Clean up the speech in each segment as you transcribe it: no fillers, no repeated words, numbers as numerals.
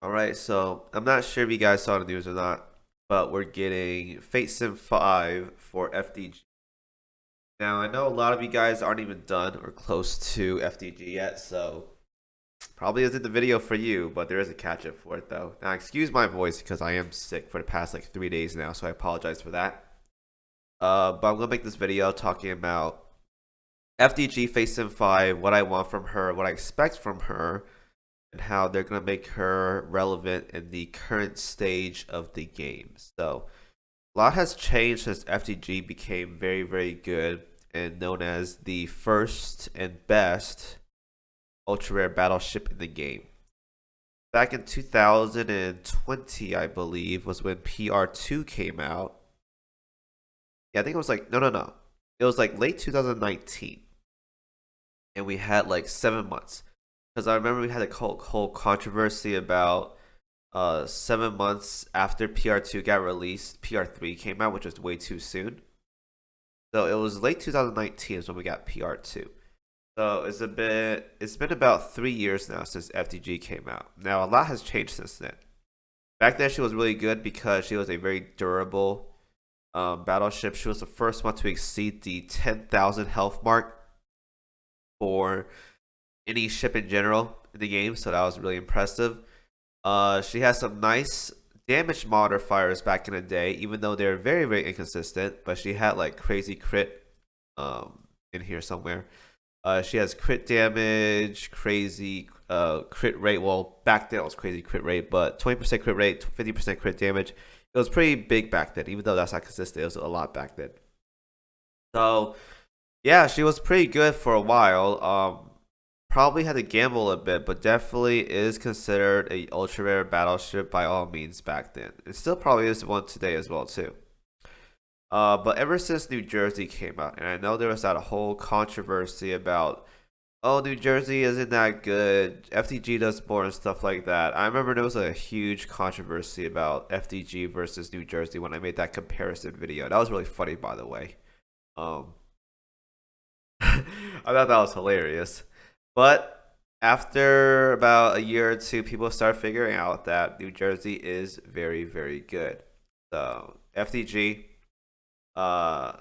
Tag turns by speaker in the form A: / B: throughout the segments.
A: All right, so I'm not sure if you guys saw the news or not, but we're getting Fate Sim 5 for FDG. Now, I know a lot of you guys aren't even done or close to FDG yet, so probably isn't the video for you, but there is a catch up for it though. Now, excuse my voice because I am sick for the past like 3 days now, so I apologize for that. But I'm gonna make this video talking about FDG Fate Sim 5, what I want from her, what I expect from her, and how they're going to make her relevant in the current stage of the game. So, a lot has changed since FTG became very, very good and known as the first and best ultra rare battleship in the game. Back in 2020, I believe, was when PR2 came out. Yeah, I think it was like, no. It was like late 2019. And we had like 7 months. Because I remember we had a whole controversy about 7 months after PR2 got released, PR3 came out, which was way too soon. So it was late 2019 is when we got PR2. So it's been about 3 years now since FTG came out. Now a lot has changed since then. Back then she was really good because she was a very durable battleship. She was the first one to exceed the 10,000 health mark for any ship in general in the game, so that was really impressive. She has some nice damage modifiers back in the day, even though they're very, very inconsistent. But she had like crazy crit in here somewhere. She has crit damage, crazy crit rate. Well, back then it was crazy crit rate, but 20% crit rate, 50% crit damage. It was pretty big back then, even though that's not consistent. It was a lot back then. So yeah, she was pretty good for a while. Probably had to gamble a bit, but definitely is considered a ultra rare battleship by all means back then. It still probably is one today as well too. But ever since New Jersey came out, and I know there was that whole controversy about, oh, New Jersey isn't that good, FTG does more and stuff like that. I remember there was a huge controversy about FTG versus New Jersey when I made that comparison video. That was really funny, by the way. Um, I thought that was hilarious. But after about a year or two, people start figuring out that New Jersey is very, very good. So FDG, uh,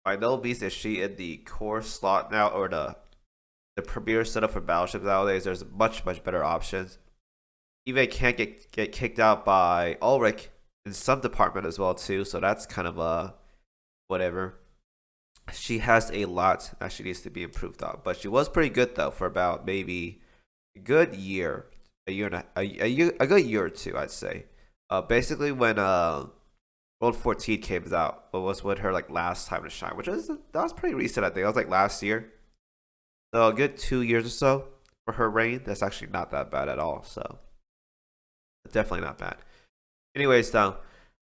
A: by no means is she in the core slot now or the premier setup for battleships nowadays. There's much better options. Even can't get kicked out by Ulrich in some department as well too. So that's kind of a whatever. She has a lot that she needs to be improved on, but she was pretty good though for about maybe a good year, a year and a good year or two, I'd say. Basically when World 14 came out, what was with her like last time to shine, which was that was pretty recent, I think. That was like last year, so a good 2 years or so for her reign. That's actually not that bad at all. So definitely not bad. Anyways, though,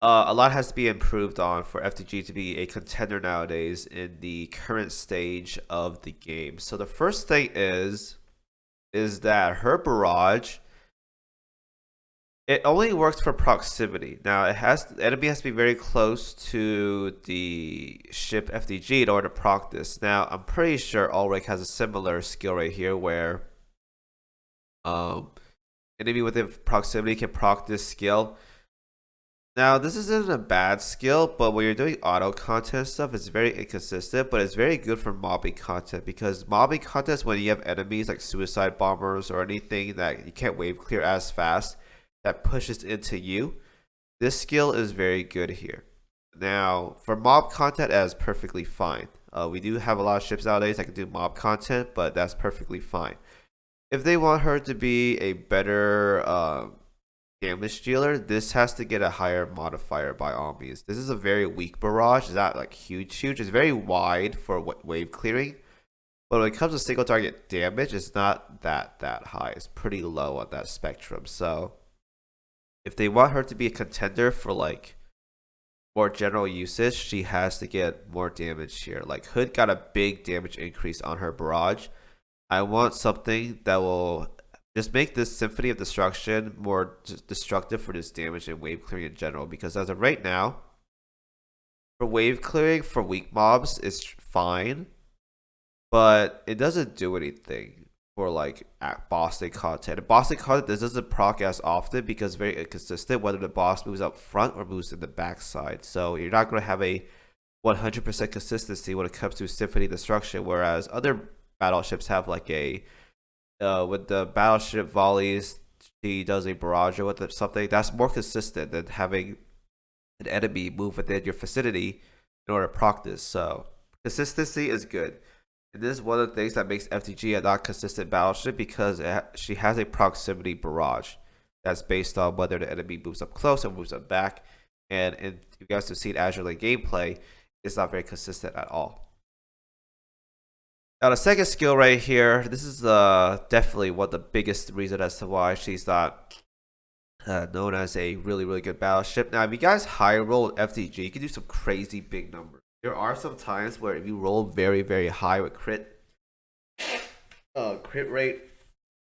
A: a lot has to be improved on for FTG to be a contender nowadays in the current stage of the game. So the first thing is that her barrage, it only works for proximity. Now the enemy has to be very close to the ship FTG in order to proc this. Now I'm pretty sure Ulrich has a similar skill right here where um enemy within proximity can proc this skill. Now, this isn't a bad skill, but when you're doing auto content stuff, it's very inconsistent, but it's very good for mobbing content because mobbing content, when you have enemies like suicide bombers or anything that you can't wave clear as fast, that pushes into you, this skill is very good here. Now, for mob content, that is perfectly fine. We do have a lot of ships nowadays that can do mob content, but that's perfectly fine. If they want her to be a better damage dealer, this has to get a higher modifier by all means. This is a very weak barrage. It's not like huge. It's very wide for wave clearing. But when it comes to single target damage, it's not that high. It's pretty low on that spectrum. So if they want her to be a contender for like more general usage, she has to get more damage here. Like Hood got a big damage increase on her barrage. I want something that will just make this Symphony of Destruction more destructive for this damage and wave clearing in general. Because as of right now, for wave clearing for weak mobs, it's fine, but it doesn't do anything. for like at Boston content. And Boston content, this doesn't proc as often because it's very inconsistent whether the boss moves up front or moves in the backside. So you're not going to have a 100% consistency when it comes to Symphony Destruction, whereas other battleships have like a with the battleship volleys, she does a barrage with something that's more consistent than having an enemy move within your vicinity in order to proc this. So consistency is good. And this is one of the things that makes FTG a not consistent battleship because she has a proximity barrage that's based on whether the enemy moves up close or moves up back. And you guys have seen Azur Lane gameplay, it's not very consistent at all. Now the second skill right here, this is definitely one of the biggest reason as to why she's not known as a really good battleship. Now if you guys high roll with FTG, you can do some crazy big numbers. There are some times where if you roll very high with crit rate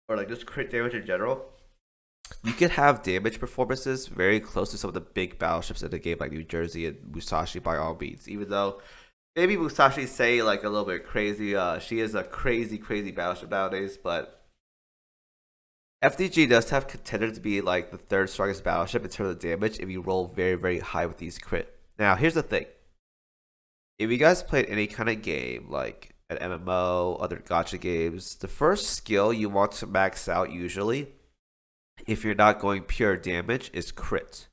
A: or like just crit damage in general, you can have damage performances very close to some of the big battleships in the game like New Jersey and Musashi by all means. Even though maybe Musashi say like a little bit crazy, she is a crazy battleship nowadays, but FDG does have contended to be like the third strongest battleship in terms of damage if you roll very high with these crit. Now here's the thing. If you guys played any kind of game, like an MMO, other gacha games, the first skill you want to max out usually, if you're not going pure damage, is crit.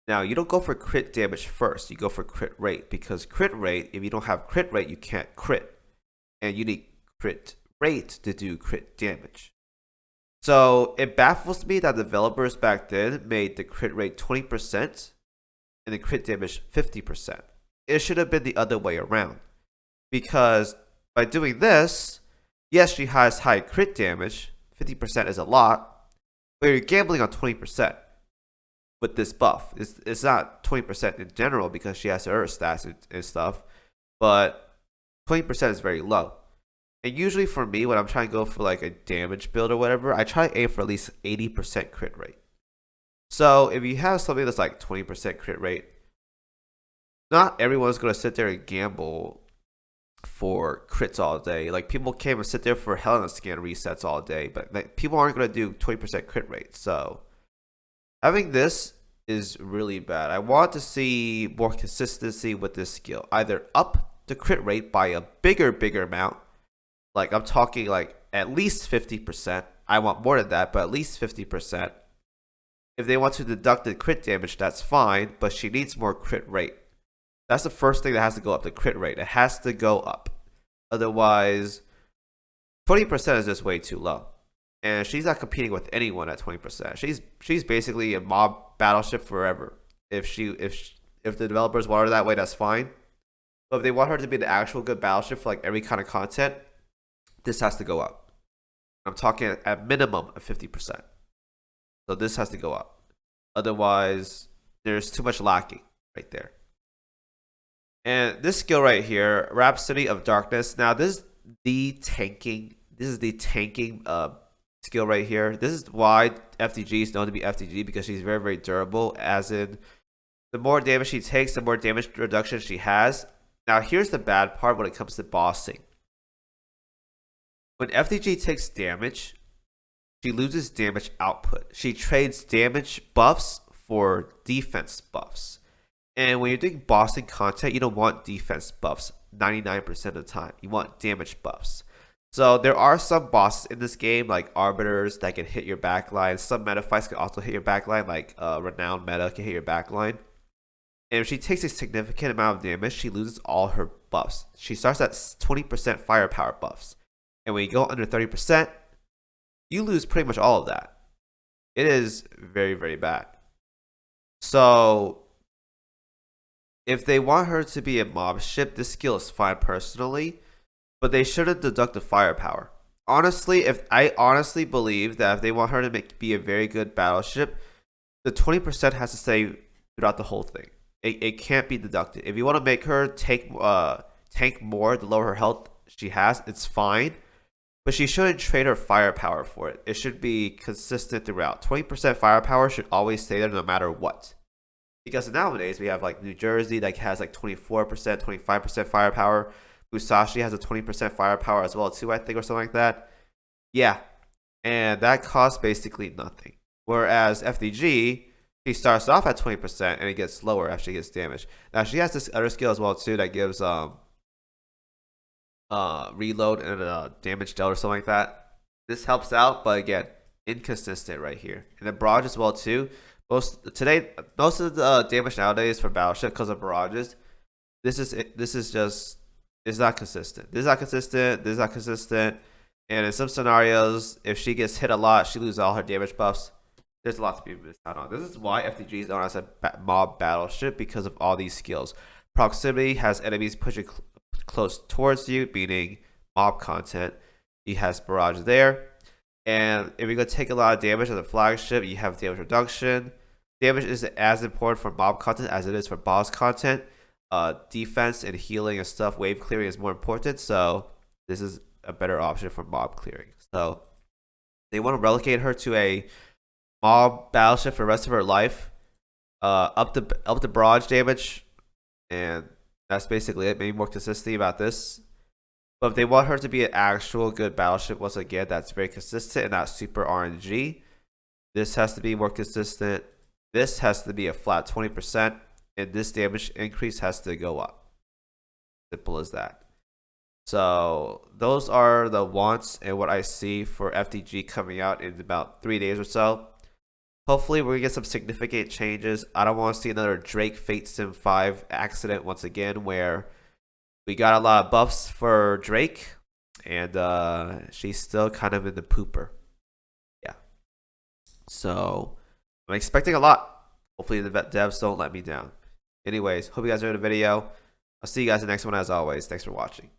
A: Now, you don't go for crit damage first, you go for crit rate, because crit rate, if you don't have crit rate, you can't crit. And you need crit rate to do crit damage. So, it baffles me that developers back then made the crit rate 20% and the crit damage 50%. It should have been the other way around. Because by doing this, yes, she has high crit damage, 50% is a lot, but you're gambling on 20% with this buff. It's not 20% in general because she has her stats and stuff, but 20% is very low. And usually for me, when I'm trying to go for like a damage build or whatever, I try to aim for at least 80% crit rate. So if you have something that's like 20% crit rate, not everyone's going to sit there and gamble for crits all day. Like people came and sit there for Helena scan resets all day, but like, people aren't going to do 20% crit rate. So having this is really bad. I want to see more consistency with this skill. Either up the crit rate by a bigger amount. Like I'm talking like at least 50%. I want more than that, but at least 50%. If they want to deduct the crit damage, that's fine, but she needs more crit rate. That's the first thing that has to go up, the crit rate. It has to go up. Otherwise, 20% is just way too low. And she's not competing with anyone at 20%. She's basically a mob battleship forever. If the developers want her that way, that's fine. But if they want her to be the actual good battleship for like every kind of content, this has to go up. I'm talking at minimum of 50%. So this has to go up. Otherwise, there's too much lacking right there. And this skill right here, Rhapsody of Darkness. Now this is the tanking. Skill right here. This is why FTG is known to be FTG, because she's very durable. As in, the more damage she takes, the more damage reduction she has. Now here's the bad part when it comes to bossing. When FTG takes damage, she loses damage output. She trades damage buffs for defense buffs. And when you're doing bossing content, you don't want defense buffs 99% of the time. You want damage buffs. So there are some bosses in this game, like Arbiters, that can hit your backline. Some meta fights can also hit your backline, like Renowned Meta can hit your backline. And if she takes a significant amount of damage, she loses all her buffs. She starts at 20% firepower buffs. And when you go under 30%, you lose pretty much all of that. It is very bad. So if they want her to be a mob ship, this skill is fine personally, but they shouldn't deduct the firepower. Honestly, I honestly believe that if they want her to be a very good battleship, the 20% has to stay throughout the whole thing. It can't be deducted. If you want to make her tank more to lower her health she has, it's fine. But she shouldn't trade her firepower for it. It should be consistent throughout. 20% firepower should always stay there no matter what. Because nowadays we have like New Jersey that has like 24%, 25% firepower. Musashi has a 20% firepower as well too, I think, or something like that. Yeah, and that costs basically nothing. Whereas FDG, she starts off at 20% and it gets lower after she gets damaged. Now she has this other skill as well too that gives reload and damage dealt or something like that. This helps out, but again, inconsistent right here. And then barrage as well too. Most of the damage nowadays for battleship because of barrages. This is just it's not consistent. This is not consistent. This is not consistent. And in some scenarios, if she gets hit a lot, she loses all her damage buffs. There's a lot to be missed out on. This is why FTG is known as a mob battleship because of all these skills. Proximity has enemies pushing close towards you, meaning mob content. He has barrage there. And if you're going to take a lot of damage as a flagship, you have damage reduction. Damage isn't as important for mob content as it is for boss content. Defense and healing and stuff, wave clearing is more important. So this is a better option for mob clearing. So they want to relegate her to a mob battleship for the rest of her life. Up the barrage damage, and that's basically it. Maybe more consistency about this. But if they want her to be an actual good battleship, once again, that's very consistent and not super RNG. This has to be more consistent. This has to be a flat 20%, and this damage increase has to go up. Simple as that. So those are the wants and what I see for FDG coming out in about 3 days or so. Hopefully we're gonna get some significant changes. I don't want to see another Drake Fate Sim 5 accident once again where we got a lot of buffs for Drake and she's still kind of in the pooper. Yeah. So I'm expecting a lot. Hopefully the devs don't let me down. Anyways, hope you guys enjoyed the video. I'll see you guys in the next one as always. Thanks for watching.